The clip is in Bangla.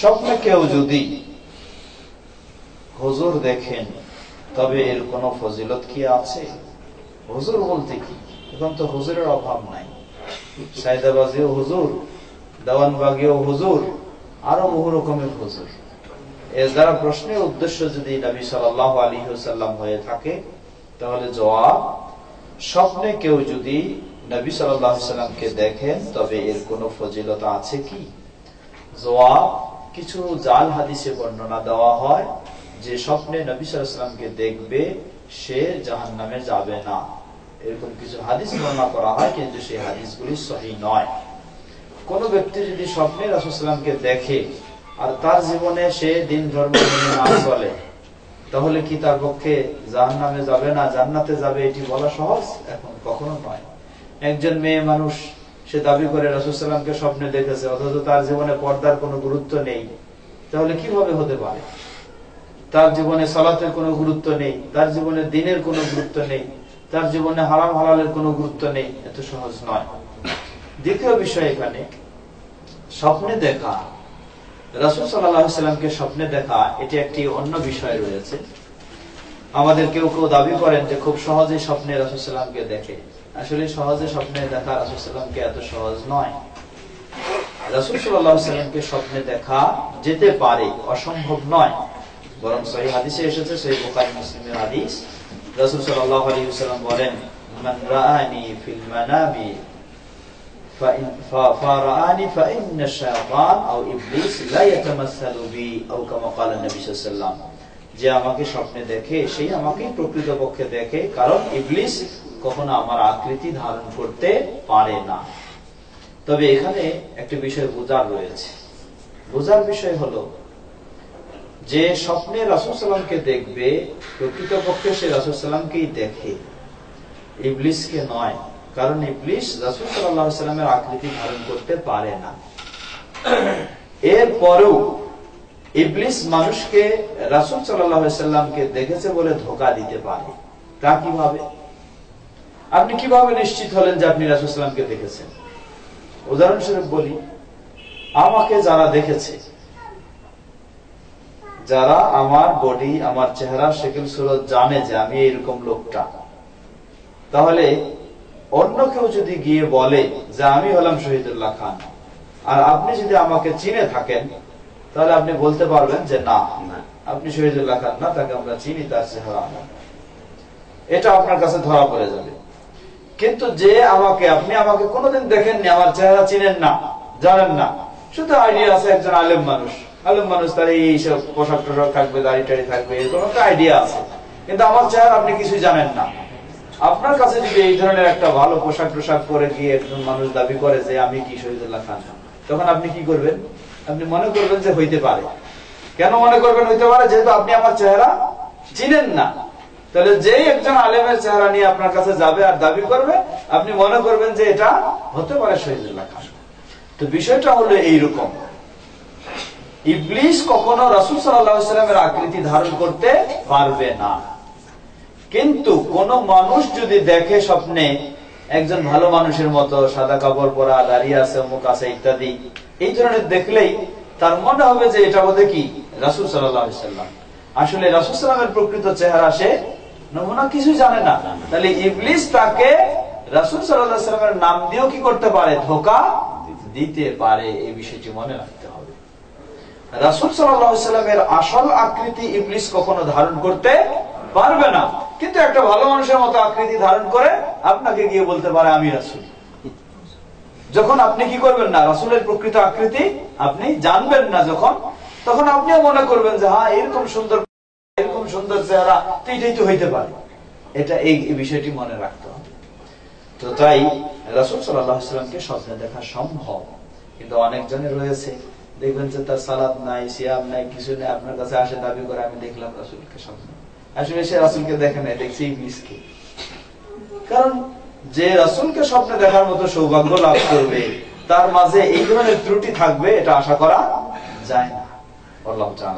স্বপ্নে কেউ যদি হুজুর দেখেন তবে এর কোন ফজিলত কি আছে? হুজুর বলতে কি, এখন তো হুজুরের অভাব নাই। সাইদাবাজিও হুজুর, দেওয়ানবাগিও হুজুর, আরো বহু রকমের হুজুর। এর দ্বারা প্রশ্নের উদ্দেশ্য যদি নবী সাল্লাল্লাহু আলাইহি ওয়াসাল্লাম হয়ে থাকে, তাহলে জবাব, স্বপ্নে কেউ যদি নবী সাল্লাল্লাহু আলাইহি ওয়াসাল্লামকে দেখেন তবে এর কোন ফজিলত আছে কি? জবাব, কিছু জাল হাদিসে বর্ণনা দেওয়া হয় যে স্বপ্নে নবী সাল্লাল্লাহু আলাইহি ওয়াসাল্লামকে দেখবে সে জাহান্নামে যাবে না, এরকম কিছু হাদিস বর্ণনা করা হয়, কিন্তু সেই হাদিসগুলি সহিহ নয়। কোন ব্যক্তি যদি স্বপ্নে রাসূল সাল্লাল্লাহু আলাইহি ওয়াসাল্লামকে দেখে আর তার জীবনে সে দিন ধর্ম মেনে না চলে, তাহলে কি তার পক্ষে জাহান্নামে যাবে না জান্নাতে যাবে এটি বলা সহজ? এখন কখনো নয়। একজন মেয়ে মানুষ, সে দাবি করে রাসূল সাল্লাল্লাহু আলাইহি ওয়াসাল্লামকে স্বপ্নে দেখেছে, অথচ তার জীবনে পর্দার কোনো গুরুত্ব নেই, তাহলে কিভাবে হতে পারে? তার জীবনে সালাতের কোনো গুরুত্ব নেই, তার জীবনে দ্বীনের কোনো গুরুত্ব নেই, তার জীবনে হারাম হালালের কোনো গুরুত্ব নেই, এত সহজ নয়। দ্বিতীয় বিষয়, এখানে স্বপ্নে দেখা, রাসূল সাল্লাল্লাহু আলাইহি ওয়াসাল্লামকে স্বপ্নে দেখা, এটি একটি অন্য বিষয় রয়েছে। আমাদের কেউ কেউ দাবি করেন যে খুব সহজে স্বপ্নে রাসূল সাল্লাল্লাহু আলাইহি ওয়াসাল্লামকে দেখে। আসলে সহজে স্বপ্নে দেখা রাসূল সাল্লাল্লাহু আলাইহি ওয়াসাল্লামকে এত সহজ নয়। রাসূল সাল্লাল্লাহু আলাইহি ওয়াসাল্লামকে স্বপ্নে দেখা যেতে পারে, অসম্ভব নয়। বরং সহিহ হাদিসে এসেছে, সহিহ বুখারী মুসলিমের হাদিস, রাসূল সাল্লাল্লাহু আলাইহি ওয়াসাল্লাম বলেন, মান রাআনি ফিল মানামি ফারাআনি ফাইন্না শাইতান আও ইবলিস লা ইয়াতামাসসালু বি আও কামা ক্বালা নবী সাল্লাল্লাহু আলাইহি ওয়াসাল্লাম, যে আমাকে স্বপ্নে দেখে সেই আমাকে প্রকৃতপক্ষে দেখে, কারণ ইবলিস কখনো আমার আকৃতি ধারণ করতে পারে না। তবে এখানে একটি বিষয় বোঝার রয়েছে। বোঝার বিষয় হলো যে স্বপ্নে রাসূল সাল্লাল্লাহু আলাইহি ওয়াসাল্লামকে দেখবে, প্রকৃতপক্ষে সে রাসূল সাল্লাল্লাহু আলাইহি ওয়াসাল্লামকেই দেখে, ইবলিসকে নয়। কারণ ইবলিস রাসূল সাল্লাল্লাহু আলাইহি ওয়াসাল্লামের আকৃতি ধারণ করতে পারে না। এরপরেও ইবলিস মানুষকে রাসূল সাল্লাল্লাহু আলাইহি ওয়াসাল্লামকে দেখেছে বলে ধোঁকা দিতে পারে। তা কিভাবে? আপনি কিভাবে নিশ্চিত হলেন যে আপনি রাসূল সাল্লাল্লাহু আলাইহি ওয়াসাল্লামকে দেখেছেন? উদাহরণস্বরূপ বলি, আমাকে যারা দেখেছে, যারা আমার বডি, আমার চেহারা, শেকল সুরত জানে যে আমি এরকম লোকটা, তাহলে অন্য কেউ যদি গিয়ে বলে যে আমি হলাম শহীদুল্লাহ খান, আর আপনি যদি আমাকে চিনে থাকেন, তাহলে আপনি বলতে পারবেন যে না, আপনি শহীদুল্লাহ খান না, তাকে আমরা চিনি, তার চেহারা না, এটা আপনার কাছে ধরা পড়ে যাবে। কিন্তু যে আপনি আমাকে কোনোদিন দেখেননি, আমার চেহারা চিনেন না, জানেন না, শুধু আইডিয়া আছে, একজন আলেম মানুষ তার এইসব পোশাক টোশাক থাকবে, দাড়ি টাড়ি থাকবে, এরকম একটা আইডিয়া আছে, কিন্তু আমার চেহারা আপনি কিছুই জানেন না। আপনার কাছে যদি এই ধরনের একটা ভালো পোশাক টোশাক পরে গিয়ে একজন মানুষ দাবি করে যে আমি কি শহীদুল্লাহ খান, তখন আপনি কি করবেন? আপনি মনে করবেন যে হইতে পারে। কেন মনে করবেন হইতে পারে? যেহেতু আপনি আমার চেহারা চিনেন না। তাহলে যেই একজন আলেমের চেহারা নিয়ে আপনার কাছে যাবে আর দাবি করবে, আপনি মনে করবেন যে এটা হতে পারে শহীদুল্লাহ খান। তো বিষয়টা হলো এইরকম, ইবলিস কখনো রাসূল সাল্লাল্লাহু আলাইহি ওয়াসাল্লামের আকৃতি ধারণ করতে পারবে না। কিন্তু কোন মানুষ যদি দেখে স্বপ্নে একজন ভালো মানুষের মতো, সাদা কাপড় পরা, দাঁড়িয়ে আছে, মুখ আছে ইত্যাদি, এই ধরনের দেখলেই তার মনে হবে যে এটা বোধহয় কি রাসূল সাল্লাল্লাহু আলাইহি ওয়াসাল্লাম। আসলে রাসূল সাল্লাল্লাহু আলাইহি ওয়াসাল্লামের প্রকৃত চেহারা সে নমুনা কিছু জানে না। তাহলে ইবলিস তাকে রাসূল সাল্লাল্লাহু আলাইহি ওয়াসাল্লামের নাম দিয়েও কি করতে পারে? ধোঁকা দিতে পারে। এই বিষয়টি মনে রাখতে হবে। রাসূল সাল্লাল্লাহু আলাইহি ওয়াসাল্লামের আসল আকৃতি ইবলিস কখনো ধারণ করতে পারবে না, কিন্তু একটা ভালো মানুষের মতো আকৃতি ধারণ করে আপনাকে গিয়ে বলতে পারে আমি রাসূল। যখন আপনি কি করবেন না, রাসূলের প্রকৃত আকৃতি আপনি জানবেন না, তখন আপনিও মনে করবেন যে হ্যাঁ এরকম সুন্দর চেহারা, তো এটাই তো হইতে পারে। এই বিষয়টি মনে রাখতে হবে। তো তাই রাসূল সাল্লাল্লাহু আলাইহি ওয়াসাল্লামকে স্বপ্নে দেখা সম্ভব, কিন্তু অনেকজনের রয়েছে, দেখবেন যে তার সালাত নাই, সিয়াম নাই, কিছু নেই, আপনার কাছে আসে দাবি করে আমি দেখলাম রাসূলকে স্বপ্নে। আসলে সে রাসূলকে দেখে নাই, দেখছে ইবলিসকে। কারণ যে রাসূলকে স্বপ্নে দেখার মতো সৌভাগ্য লাভ করবে, তার মাঝে এই ধরনের ত্রুটি থাকবে এটা আশা করা যায় না। আল্লাহ তাআলা